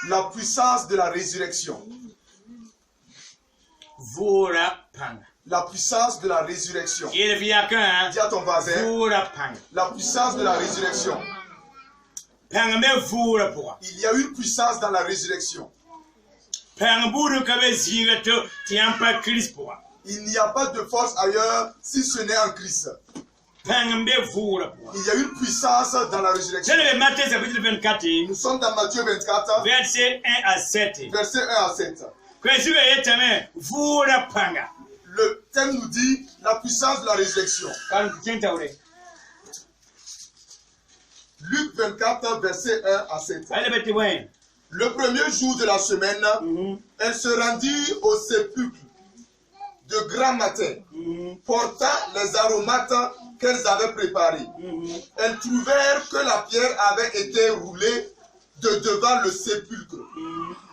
La puissance de la résurrection. La puissance de la résurrection. Dis à ton voisin. La puissance de la résurrection. Il y a une puissance dans la résurrection. Il n'y a pas de force ailleurs si ce n'est en Christ. Il y a une puissance dans la résurrection. Nous sommes dans Matthieu 24, verset 1 à 7. Verset 1 à 7. Le thème nous dit la puissance de la résurrection. Luc 24, verset 1 à 7. Le premier jour de la semaine, elle se rendit au sépulcre de grand matin, portant les aromates qu'elles avaient préparés. Elles trouvèrent que la pierre avait été roulée de devant le sépulcre.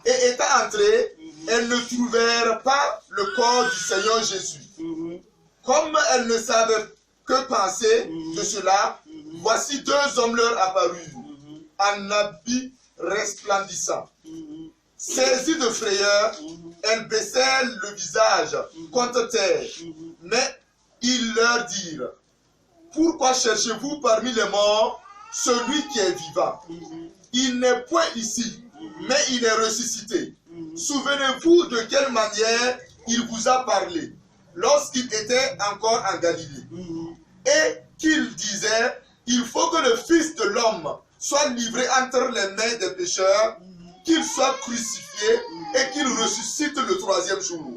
Et étant entrées, elles ne trouvèrent pas le corps du Seigneur Jésus. Comme elles ne savaient que penser de cela, voici deux hommes leur apparurent, en habits resplendissants. Saisies de frayeur, elles baissèrent le visage contre terre. Mais ils leur dirent, pourquoi cherchez-vous parmi les morts celui qui est vivant? Il n'est point ici, mais il est ressuscité. Souvenez-vous de quelle manière il vous a parlé lorsqu'il était encore en Galilée. Et qu'il disait, il faut que le Fils de l'homme soit livré entre les mains des pécheurs, qu'il soit crucifié et qu'il ressuscite le troisième jour.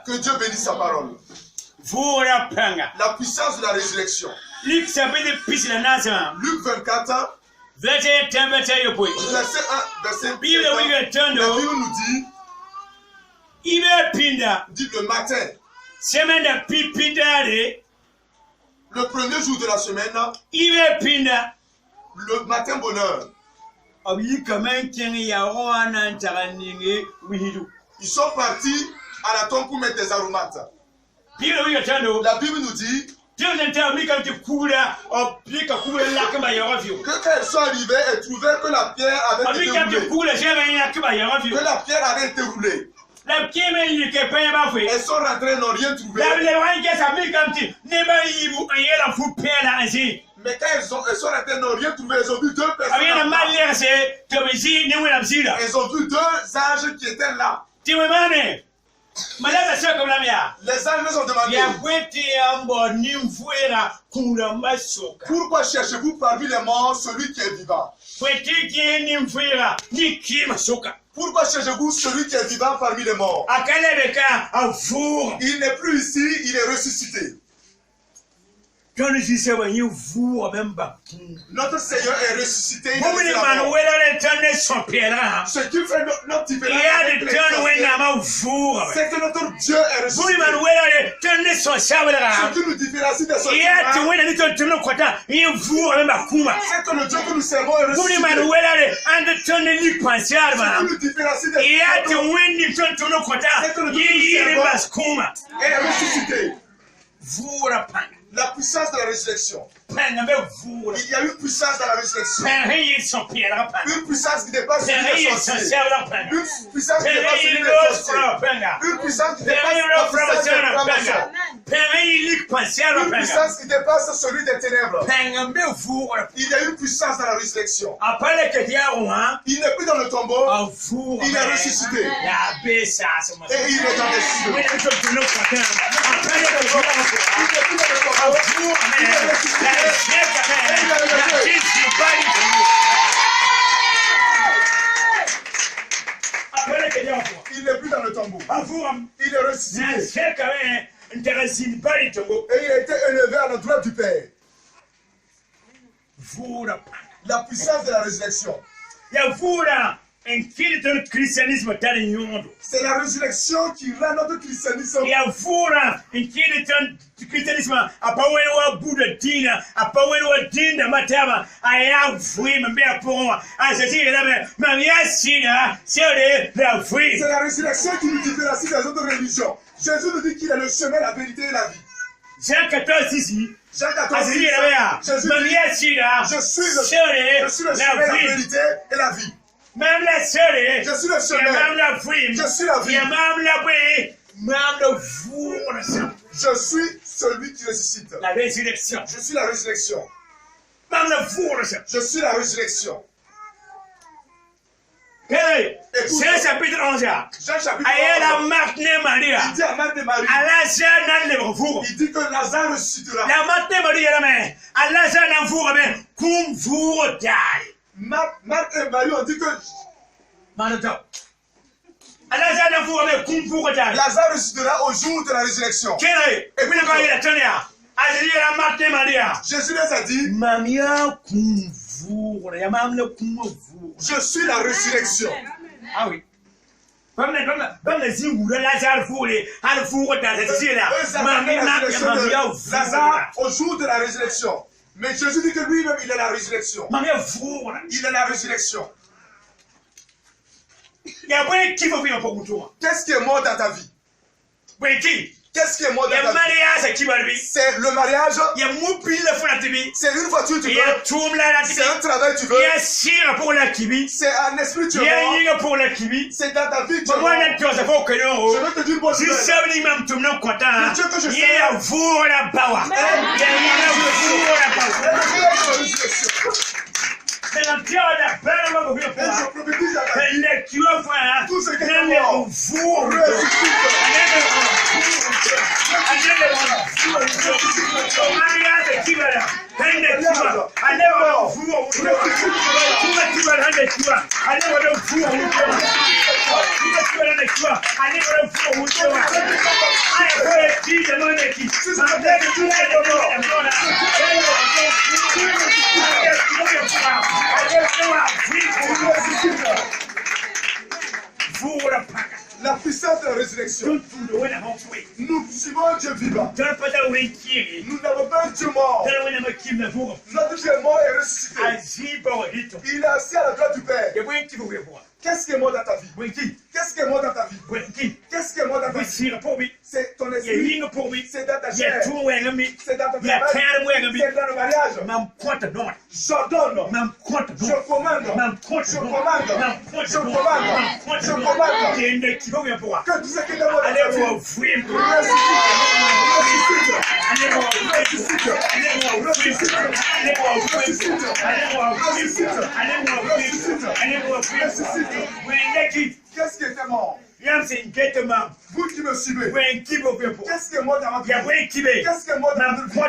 Que Dieu bénisse sa parole. La puissance de la résurrection. Luc 24, verset 1, verset 1, verset 1. La Bible nous dit le matin, le premier jour de la semaine, le matin bonheur. Ils sont partis à la tombe pour mettre des aromates. La Bible nous dit que quand elles sont arrivées, elles trouvèrent que la pierre avait été roulée. Que la pierre avait été roulée. Elles sont rentrées, n'ont rien trouvé. Mais quand elles sont rentrées, n'ont rien trouvé. Elles ont vu deux personnes. Elles ont vu deux anges qui étaient là. Les anges les ont demandé, pourquoi cherchez-vous parmi les morts celui qui est vivant? Pourquoi cherchez-vous celui qui est vivant parmi les morts? Il n'est plus ici, il est ressuscité. Notre Seigneur est ressuscité. Ce qui fait notre différence, c'est que notre Dieu est ressuscité. Ce qui nous différencie des autres, c'est que le Dieu que nous servons est ressuscité. Ce qui nous différencie des autres, c'est que le Dieu que nous servons est ressuscité. La puissance de la résurrection. Il y a une puissance dans la résurrection. Une puissance qui dépasse celui des sorciers. Une puissance qui dépasse celui des sorciers. Une puissance qui dépasse une puissance qui dépasse celui des ténèbres. Il y a une puissance dans la résurrection. Il n'est plus dans le tombeau. Il est ressuscité. Et il est dans les cieux. Il n'est plus dans le tombeau. Il est ressuscité. Il n'est plus dans le tombeau. Il est ressuscité. Et il a été élevé à l'endroit du Père. La puissance de la résurrection. C'est la résurrection qui rend notre christianisme. C'est la résurrection qui nous différencie des autres religions. Jésus nous dit qu'il est le chemin, la vérité et la vie. Jean 14 ici. Jean 14, Jésus, je suis le chemin, la vérité et la vie. Même la seule, je suis le chemin, même la vie, je suis la vie, même la vie, même le jour. Je suis celui qui ressuscite. La résurrection. Je suis la résurrection. Même le jour. Je suis la résurrection. Hey, c'est chapitre 11. Jean chapitre 11. Il dit à Marthe et Marie. Il dit que Lazare ressuscitera. La Marthe et Marie, Marthe et Marie ont dit que Lazare ressuscitera au jour de la résurrection. Et puis Jésus les a dit, je suis la résurrection. Ah oui. Lazare au jour de la résurrection. Mais Jésus dit que lui-même, il est la résurrection. Il est la résurrection. Qu'est-ce qui est mort dans ta vie? Qu'est-ce qui est mort dans ta vie? C'est le mariage. C'est une voiture tu veux. C'est un travail tu veux. C'est un esprit tu veux. C'est dans ta vie tu veux. Je veux te dire bon Dieu que je et je prophétise à tout ce qui est mort la puissance de la résurrection. Nous suivons Dieu vivant. Nous n'avons pas un Dieu mort. Notre Dieu est mort et ressuscité. Il est assis à la droite du Père. Qu'est-ce qui est mort dans ta vie? Qu'est-ce qui est mort dans ta vie? Qu'est-ce qui est mort dans ta vie? C'est ton esprit. C'est dans ta chair. C'est dans ton travail. C'est dans le mariage. J'ordonne. Je commande. Je commande. Je commande. Je commande. Que tout ce qui est mort dans ta vie qu'est-ce qui était mort? Vous qui me suivez, qu'est-ce qui est mort dans votre vie? Qu'est-ce qui est mort dans votre vie?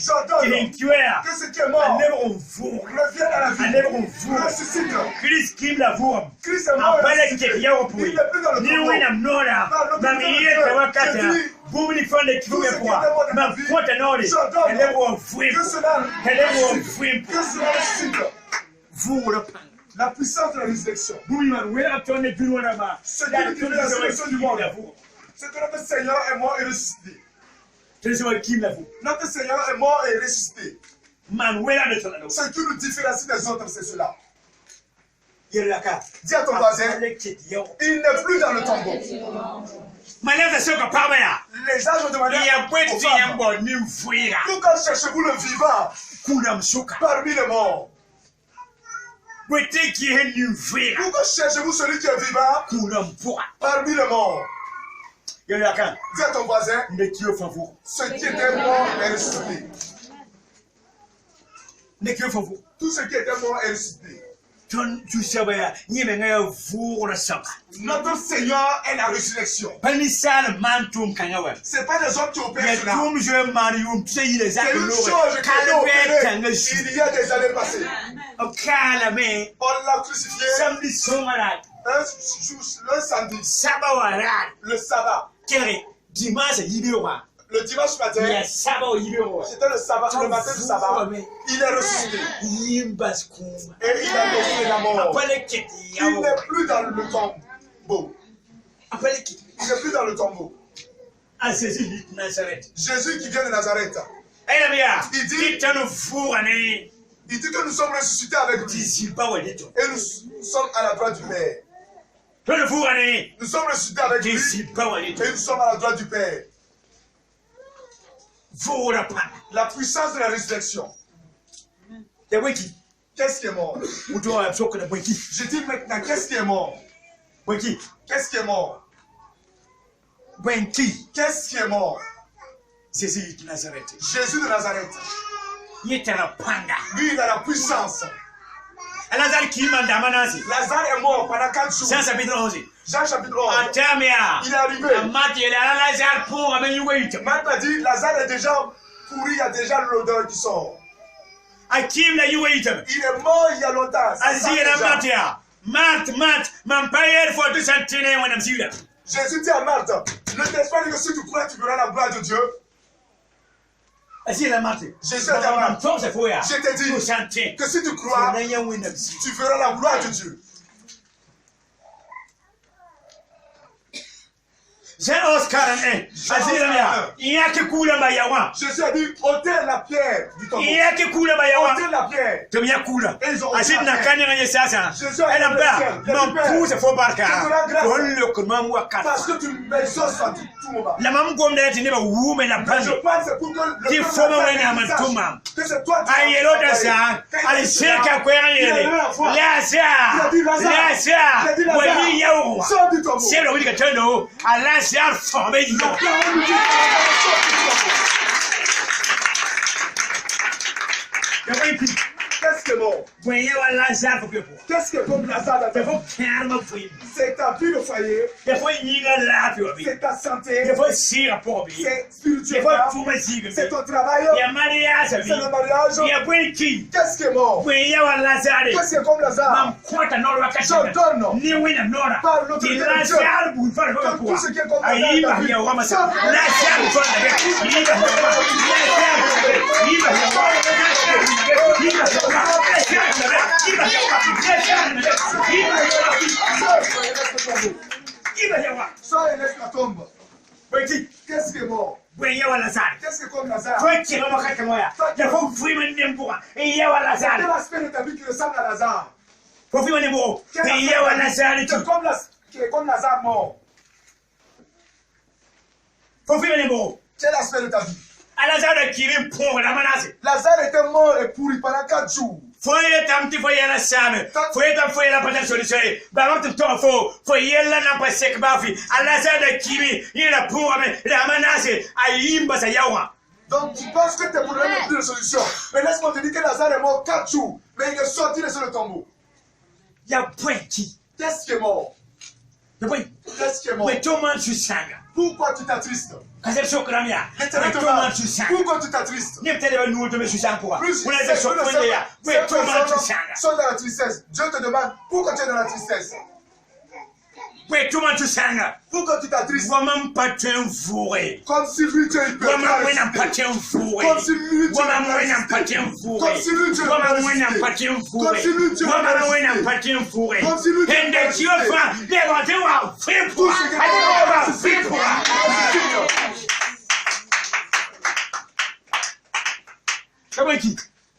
J'ordonne que ce qui est mort revienne à la vie, ressuscite. Christ est mort, il n'est plus dans le la puissance de la résurrection. C'est Dieu qui est la résurrection du monde. C'est que notre Seigneur est mort et ressuscité. Notre Seigneur est mort et ressuscité. Ce qui nous différencie des autres, c'est cela. Dis à ton voisin, il n'est plus dans le tombeau. Les âges ont demandé aux femmes, pourquoi cherchez-vous le vivant parmi les morts? Pourquoi cherchez-vous celui qui est vivant parmi les morts? Dis à ton voisin, ce qui était mort est ressuscité. Tout ce qui était mort est ressuscité. Notre Seigneur est la résurrection. Ce n'est pas des hommes qui opèrent cela. C'est une chose qui a opérée il y a des années passées. On l'a crucifié un samedi, le sabbat. Le dimanche matin, c'était le sabbat, le matin du sabbat. Il est ressuscité. Et il a donné la mort. Il n'est plus dans le tombeau. Il n'est plus dans le tombeau. Jésus qui vient de Nazareth. Il dit que nous sommes ressuscités avec lui. Et nous sommes à la droite du Père. Nous sommes ressuscités avec lui. Et nous sommes à la droite du Père. Vura pana. La puissance de la résurrection. Qu'est-ce qui est mort? Je dis maintenant, qu'est-ce qui est mort? Qu'est-ce qui est mort? Qu'est-ce qui est mort? Jésus de Nazareth. Jésus de Nazareth. Lui, il a la puissance. Lazare est mort pendant 4 jours. Jean chapitre 11. Jean chapitre 11. Il est arrivé. Marc a dit, Lazare est déjà pourri, il y a déjà l'odeur qui sort. Il est mort il y a longtemps. Jésus dit à Marthe, ne t'es pas dit que si tu crois, tu verras la gloire de Dieu. Jésus a dit à Marthe, je t'ai dit que si tu crois, tu verras la gloire de Dieu. Jésus a dit, ôtez la pierre du tombeau. Ôtez la pierre. Et ils ont ôté la pierre. Parce que tu m'exauces à tout moment. Je pense pour que que c'est toi qui formé du temps. Qu'est-ce que mort? Qu'est-ce que comme Lazare? C'est ta vie de foyer. C'est ta santé. C'est spirituel. C'est ton travail. C'est le mariage. Qu'est-ce qui est mort? Qu'est-ce qui est comme Lazare? Je donne par l'autorité de Dieu. Tout ce qui est comme Sois et laisse la tombe. Qu'est-ce qui est mort? Qu'est-ce qui est comme Lazare? Quel est l'aspect de ta vie qui ressemble à Lazare? Qui est comme Lazare mort? Quel aspect de ta vie? Lazare était mort et pourri pendant 4 jours. Donc tu penses que tes problèmes n'ont plus de solution. Mais laisse-moi te dire que Lazare est mort 4 jours. Mais il est sorti de ce tombeau. Qu'est-ce qui est mort? Qu'est-ce qui est mort? Pourquoi tu t'attristes? Pourquoi tu t'attristes? Plus sont dans la tristesse. Dieu te demande pourquoi tu es dans la tristesse. Pourquoi tu t'attristes? Comme si lui Dieu peut. Comme si lui Dieu comme si lui Dieu comme si lui Dieu comme si lui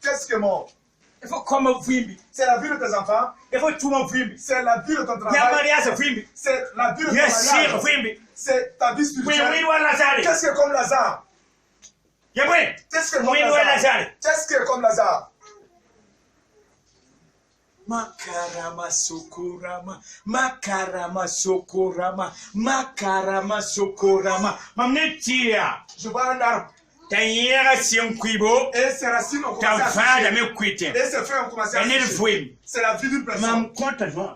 Qu'est-ce qui est mort? C'est la vie de tes enfants. C'est la vie de ton travail. C'est la vie de ton mariage. C'est ta vie spirituelle. Qu'est-ce qui est comme Lazare? Qu'est-ce qui est comme Lazare? Qu'est-ce qui est comme Lazare? Makarama sokorama, makarama sokorama, makarama sokorama. Mamnetia. Je vois un arbre. Et ses racines ont commencé à sécher. Et ses feuilles ont commencé à sécher. C'est la vie d'une personne.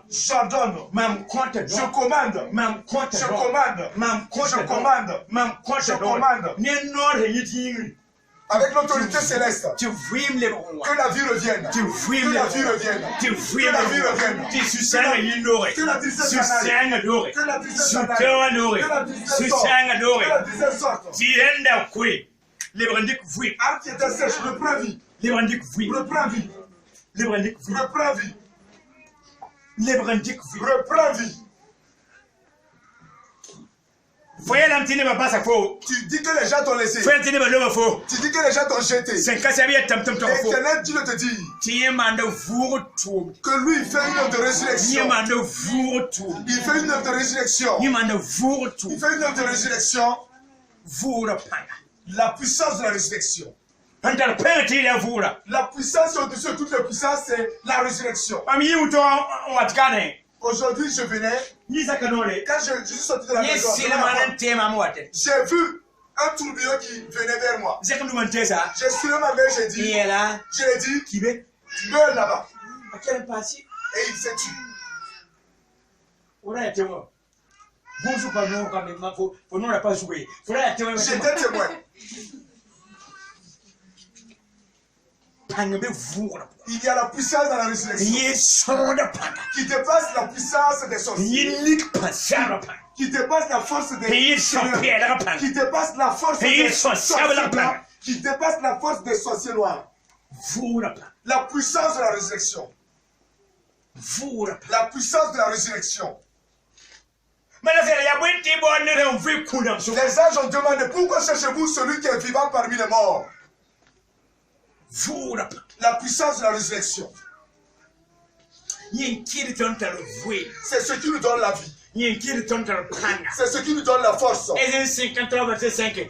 J'ordonne. Je commande. Je commande. Je commande. Je commande. Avec l'autorité céleste. Que la vie revienne. Que la vie revienne. Que la vie revienne. Que la tristesse s'en aille. Que la tristesse s'en aille. Que la tristesse sorte. Que la tristesse sorte. Arbre qui était sèche, reprends vie. Reprends vie. Reprends vie. Reprends vie. Tu dis que les gens t'ont laissé. Tu dis que les gens t'ont jeté. L'éternel, tu te dis que lui, il fait une œuvre de résurrection. Il fait une œuvre de résurrection. Il fait une œuvre de résurrection. La puissance de la résurrection. Antar penalty la vura. La puissance au-dessus de toutes les puissances, c'est la résurrection. Ami uto watkane. Aujourd'hui, je venais, Ni sakanole. quand je suis sorti de la maison, Yes, le manan tema mwate. j'ai vu un tourbillon qui venait vers moi. Zekandu mantesa. J'ai soulevé ma main, j'ai dit, Niela. je l'ai dit, Kibe. tu meurs là-bas. Akere pasi. Et il s'est tué. Ora yatemo. Bonjour pas non quand même faut non la pas jouer. Ora yatemo. J'étais témoin. Il y a la puissance dans la résurrection qui dépasse la puissance des sorciers, qui dépasse la force des sorciers, qui dépasse la force des sorciers blancs, qui dépasse la force des sorciers noirs. La puissance de la résurrection. La puissance de la résurrection. Les anges ont demandé pourquoi cherchez-vous celui qui est vivant parmi les morts. La puissance de la résurrection. C'est ce qui nous donne la vie. C'est ce qui nous donne la force. Ésaïe 53, verset 5.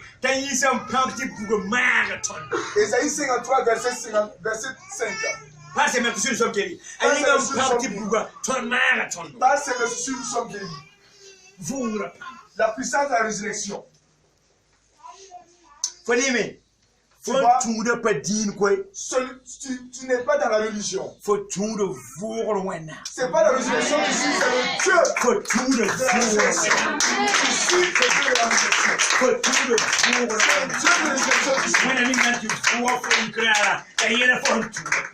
Ésaïe 53, verset 5. Pas c'est même si nous sommes guéris. Pas c'est même si nous sommes guéris. La puissance de la résurrection. Tu n'es pas dans la religion. C'est pas la résurrection ici, c'est le Dieu de la résurrection. Ici, c'est Dieu de la résurrection.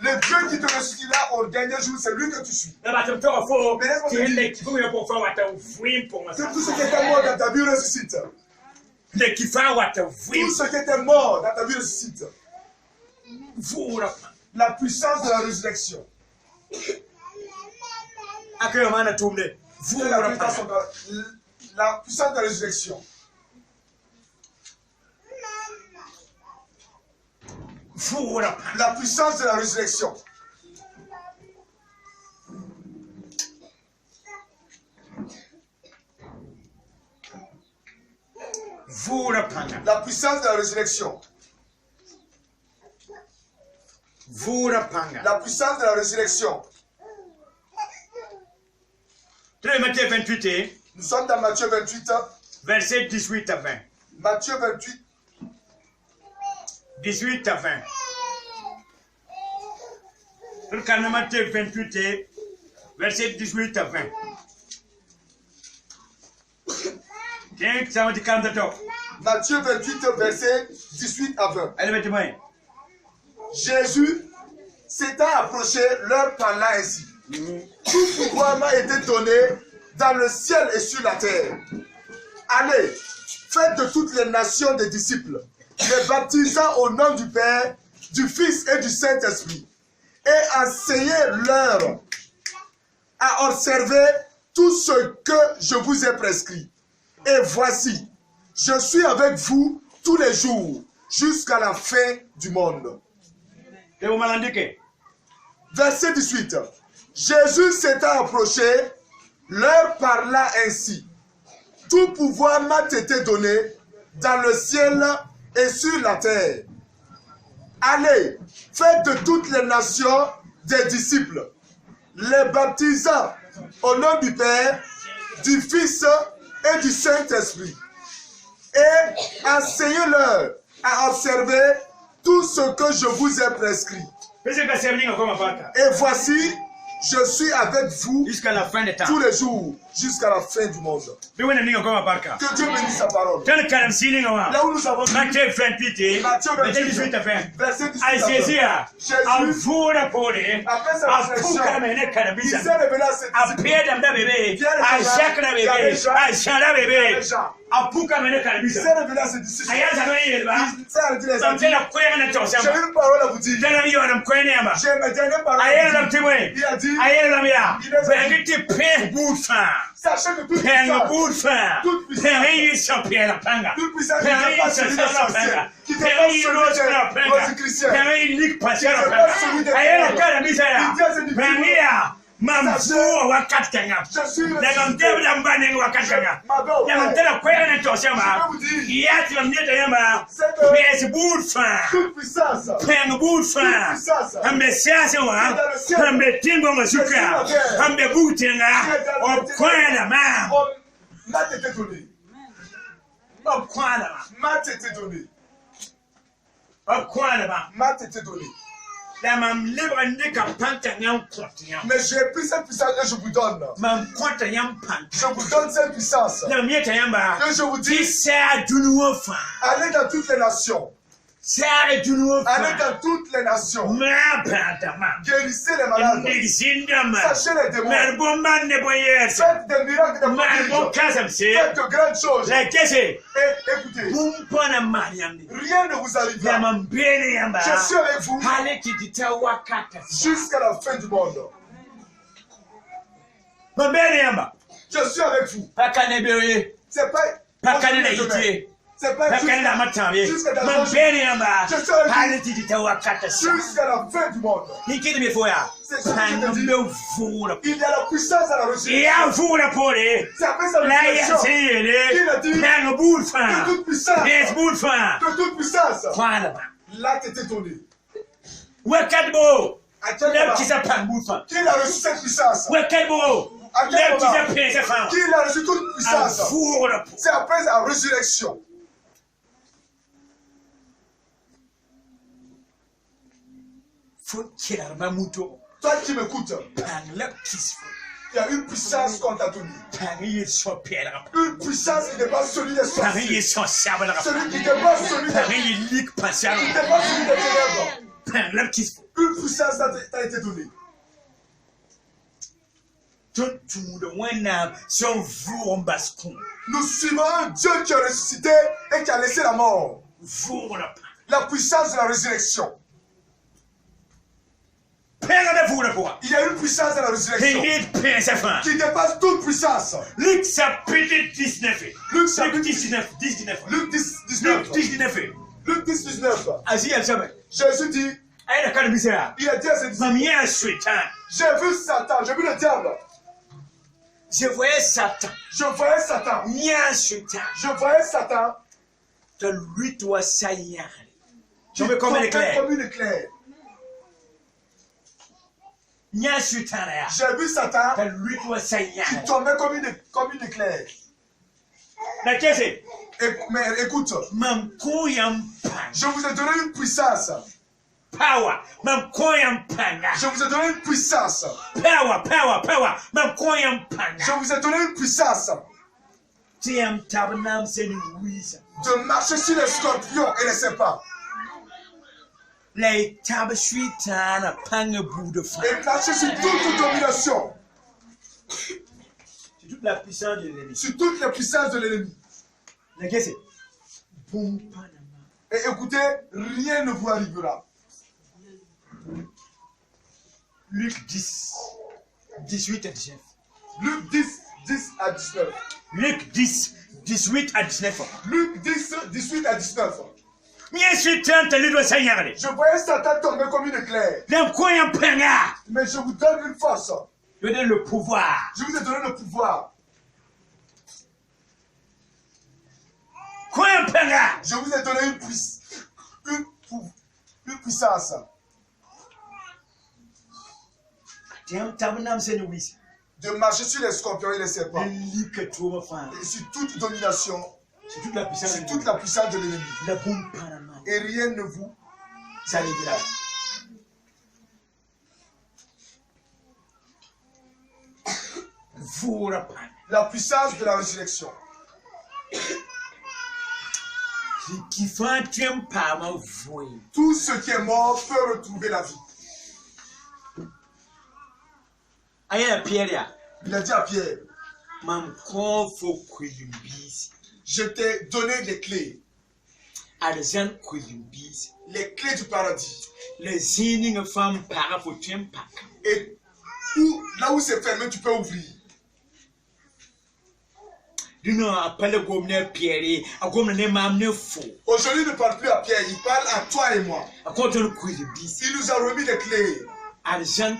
Le Dieu qui te ressuscitera au dernier jour, c'est lui que tu suis. Que tout ce qui était mort dans ta vie ressuscite. Tout ce qui était mort dans ta vie ressuscite. La puissance de la résurrection. La puissance de la résurrection. La puissance de la résurrection. La puissance de la résurrection. La puissance de la résurrection. Matthieu 28. Nous sommes dans Matthieu 28. Verset 18 à 20. Matthieu 28. 18 à 20. Le Matthieu 28, verset 18 à 20. Matthieu 28, verset 18 à 20. Jésus s'étant approché, leur parla ainsi. Tout pouvoir m'a été donné dans le ciel et sur la terre. Allez, faites de toutes les nations des disciples, les baptisant au nom du Père, du Fils et du Saint-Esprit, et enseignez-leur à observer tout ce que je vous ai prescrit. Et voici, je suis avec vous tous les jours, jusqu'à la fin du monde. Verset 18. Jésus s'étant approché, leur parla ainsi. Tout pouvoir m'a été donné dans le ciel et sur la terre. Allez, faites de toutes les nations des disciples, les baptisant au nom du Père, du Fils et du Saint-Esprit. Et enseignez-leur à observer tout ce que je vous ai prescrit. Et voici, je suis avec vous jusqu'à la fin des temps. Tous les jours, jusqu'à la fin du monde. Que Dieu bénisse sa parole. Là où nous avons vu, Matthieu 28, verset 18 à 20. Jésus, après sa résurrection, il s'est révélé à ses disciples. Il s'est révélé à ses disciples. J'ai une parole à vous dire. J'ai ma dernière parole à vous dire. Il a dit, sachez que toute puissance n'est pas celui des sorciers, qui n'est pas celui des chrétiens, qui n'est pas celui des Mam fu wakatanga. Na ngambebe la mbane wakatanga. Ya ngantela kwera na toshama. Yati la mneta yamba. Pes burfa. Pen burfa. Ambe siasa wa. Ambe tingo masuka. Ambe butenga. Okwana ma. Mate était donné. Okwana ma. Mate était donné. Okwana ma. Mate était donné. Mais j'ai pris cette puissance et je vous donne. Je vous donne cette puissance. Et je vous dis, allez dans toutes les nations. Allez dans toutes les nations. Guérissez les malades. Sachez les démons. Faites des miracles de prodiges. Faites de grandes choses. Et écoutez, rien ne vous arrivera. Je suis avec vous jusqu'à la fin du monde. Je suis avec vous. C'est pas c'est pas jusqu'à la fin du monde. C'est ça que je dis. Il y a la puissance à la résurrection. C'est après sa résurrection qu'il a dit de toute puissance. Là, tu étais donné. Qu'il a reçu cette puissance. Qu'il a reçu toute puissance. C'est après sa résurrection. Toi qui m'écoutes, il y a une puissance qu'on t'a donnée. Une puissance qui dépasse celui des sorciers. Celui qui dépasse celui des ténèbres. Une puissance t'a été donnée. Nous suivons un Dieu qui a ressuscité et qui a laissé la mort. La puissance de la résurrection. Il y a une puissance de la résurrection qui dépasse toute puissance. Luc chapitre 19. Luc 19. Luc 19. Jésus dit, il a dit à ses disciples, j'ai vu Satan, j'ai vu le diable. Je voyais Satan. Je voyais Satan. De lui, toi, ça y est. Tu me comme une éclair. J'ai vu Satan qui tombait comme une éclair. Mais écoute, je vous ai donné une puissance. Je vous ai donné une puissance. Je vous ai donné une puissance de marcher sur les scorpions et les serpents. Et marcher sur toute domination. Sur toute la puissance de l'ennemi. Sur toute la puissance de l'ennemi. Et écoutez, rien ne vous arrivera. Luc 10, 18 à 19. Luc 10, 10 à 19. Luc 10, 18 à 19. Luc 10, 18 à 19. Je voyais Satan tomber comme une éclair. Mais je vous donne une force. Je vous donne le pouvoir. Je vous ai donné le pouvoir. Je vous ai donné une puissance. De marcher sur les scorpions et les serpents. Et sur toute domination. Sur toute la puissance de l'ennemi. Et rien ne vous arrivera. La puissance de la résurrection. Tout ce qui est mort peut retrouver la vie. Il a dit à Pierre, je t'ai donné les clés. Les clés du paradis. Et là où c'est fermé, tu peux ouvrir. Aujourd'hui, il ne parle plus à Pierre, il parle à toi et moi. Il nous a remis des clés. argent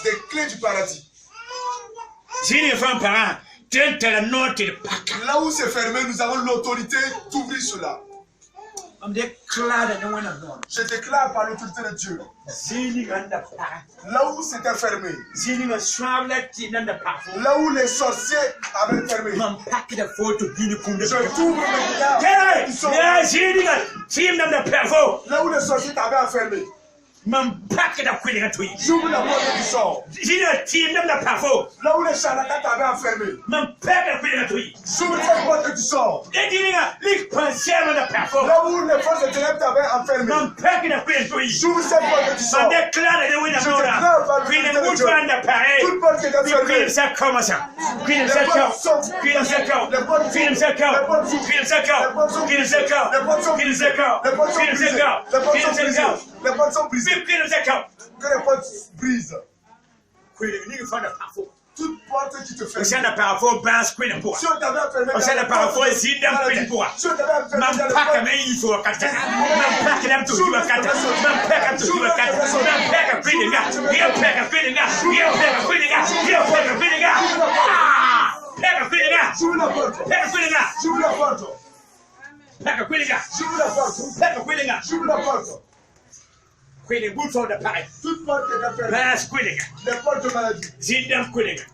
des clés du paradis. Là où c'est fermé, nous avons l'autorité d'ouvrir cela. Je déclare par l'autorité de Dieu. Là où c'était fermé, là où les sorciers avaient fermé, je t'ouvre maintenant. Là où les sorciers t'avaient enfermé, j'ouvre la porte du sort. Là où les charlatans t'avaient enfermé, j'ouvre cette porte du sort. Là où les forces de ténèbres t'avaient enfermé, j'ouvre cette porte du sort. Je déclare par le toute porte qui est fermée. Les portes sont brisées. Que les portes brisent. Toute porte qui te ferme. Si on t'avait enfermé, toute porte qui est fermée. Les portes de maladie.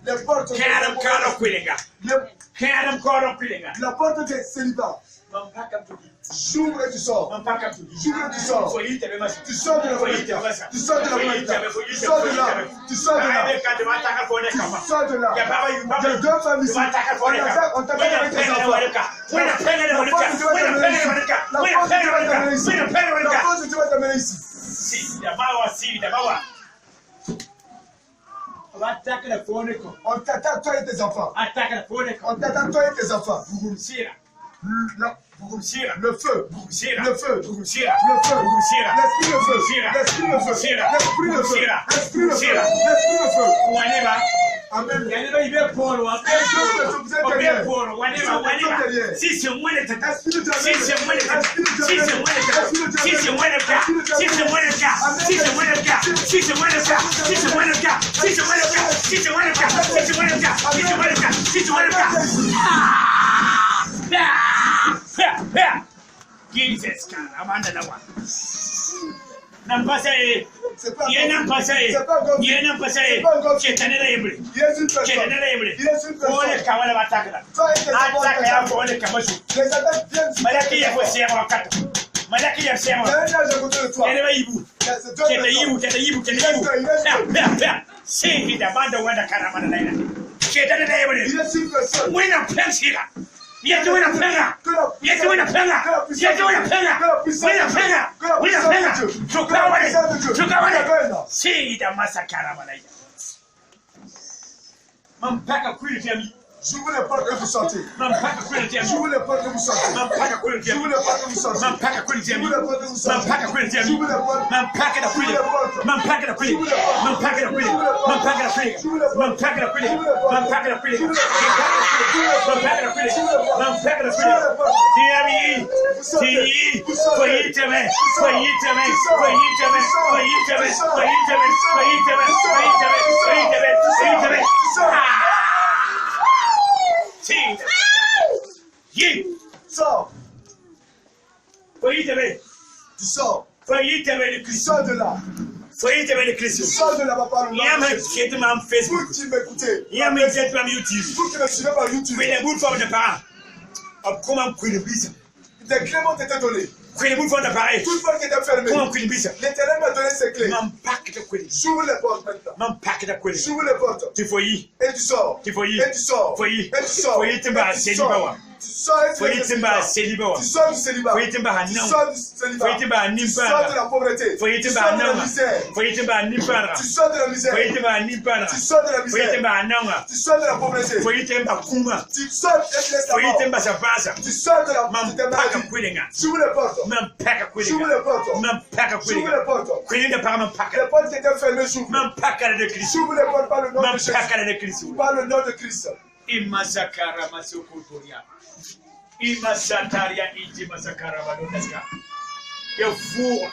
Les portes de la porte de célibat. J'ouvre et tu sors. J'ouvre et tu sors. Tu sors de la politique. Tu sors de la politique. Tu sors de là. Tu sors de là. Tu sors de là. Il y a deux femmes ici. On t'appelle avec tes enfants. La force de Dieu va t'amener ici. On t'attend toi et tes enfants. On t'attend toi et tes enfants. Le feu. Le feu. Le feu. L'esprit le feu. L'esprit le feu. L'esprit le feu. L'esprit le feu. L'esprit le feu. Amen. J'ouvre les portes que vous sortez. J'ouvre les portes que vous sortez. J'ouvre les portes que vous sortez. J'ouvre les portes que vous sortez. J'ouvre les Sors. Tu sors. Tu sors de là. Tu sors de là, papa. Vous qui m'écoutez. Vous qui me suivez par YouTube. Des clés m'ont été données. Toute porte qui était fermée. L'Éternel m'a donné ses clés. J'ouvre les portes maintenant. J'ouvre les portes. Et tu sors. Et tu sors. Et tu sors. Et tu sors. Tu sors du célibat. Tu sors du célibat. Tu sors de la pauvreté. Tu sors de la misère. Tu sors de la misère. Tu sors de la misère. Tu sors de la pauvreté. Tu sors de la tu sors de la maladie. J'ouvre les portes. J'ouvre les portes. J'ouvre les portes. Les portes qui étaient fermées, j'ouvre. J'ouvre les portes par le nom de Jésus. Par le nom de Christ. Imasakara masokotoria. Imasataria iti masakara vadonaska. Eu vou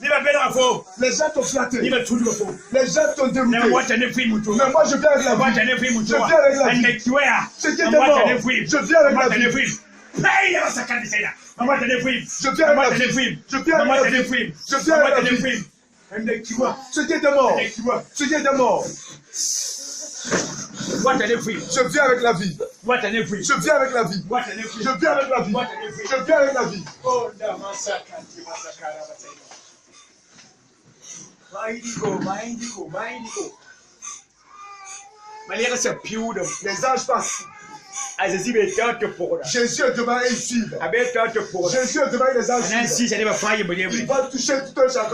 Ni va bela Les gens t'ont flatté. Les gens t'ont dérouté. Mais moi, je viens avec la vie. Je viens avec la vie. Ce qui était mort, je viens avec la vie. Je viens avec la vie. Je viens avec la vie. Je viens avec la vie. Je viens avec la vie. Ce qui était mort. Ce qui était mort. Je viens avec la vie. Je viens avec la vie. Je viens avec la vie. Je viens avec la vie. Les anges passent. Jésus est devant ici. Jésus est devant les anges. Il va toucher tout un chacun.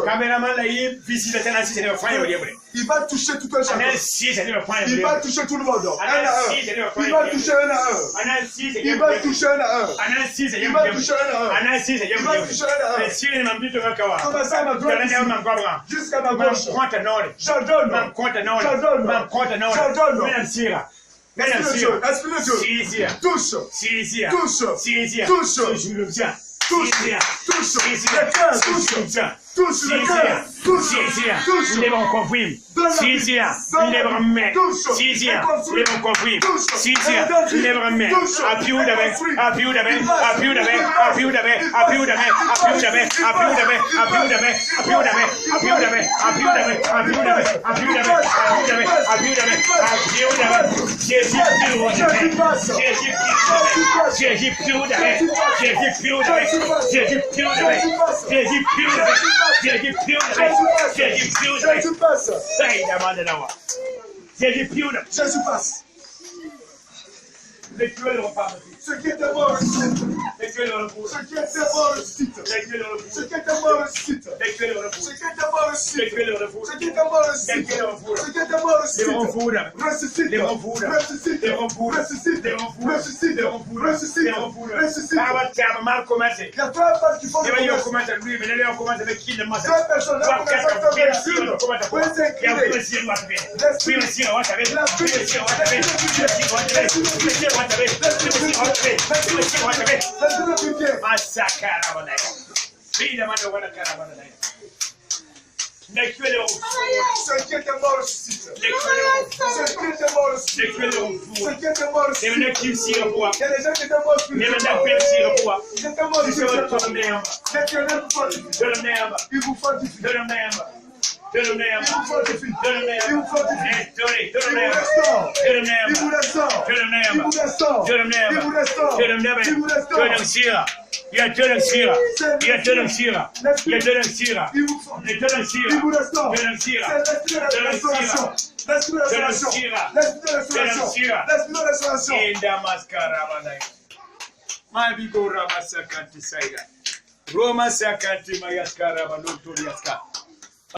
Il va toucher tout un chacun. Il va toucher tout le monde. Un à un. Il va toucher un à un. Il va toucher un à un. Il va toucher un à un. Il va toucher un à un. Commencez à ma droite jusqu'à ma gauche. J'ordonne. J'ordonne. Esprit de Dieu. Touche. Touche le cœur. Touche. Jésus passe. Ce qui était mort ressuscite. Ce qui était mort ressuscite. Ce qui était mort ressuscite. Ce qui était mort ressuscite. Ce qui était mort ressuscite. Ce qui était mort ressuscite. Ce qui était mort ressuscite. Ressuscite. Il y a trois personnes qui font le commerce. Deux personnes ce qui était mort ressuscite. Ce qui était mort ressuscite. Ce qui était mort ressuscite. Il y a des gens qui étaient morts. Ils étaient morts spirituellement. Ils vous fortifient. Il vous fortifie. Il vous fortifie. Il vous restaure. Il vous restaure. Il vous restaure. Il vous restaure. Il vous restaure. C'est l'esprit de restauration. L'esprit de restauration. L'esprit de restauration. L'esprit de restauration. Roma Sakati Mayaskara Balotoriaska.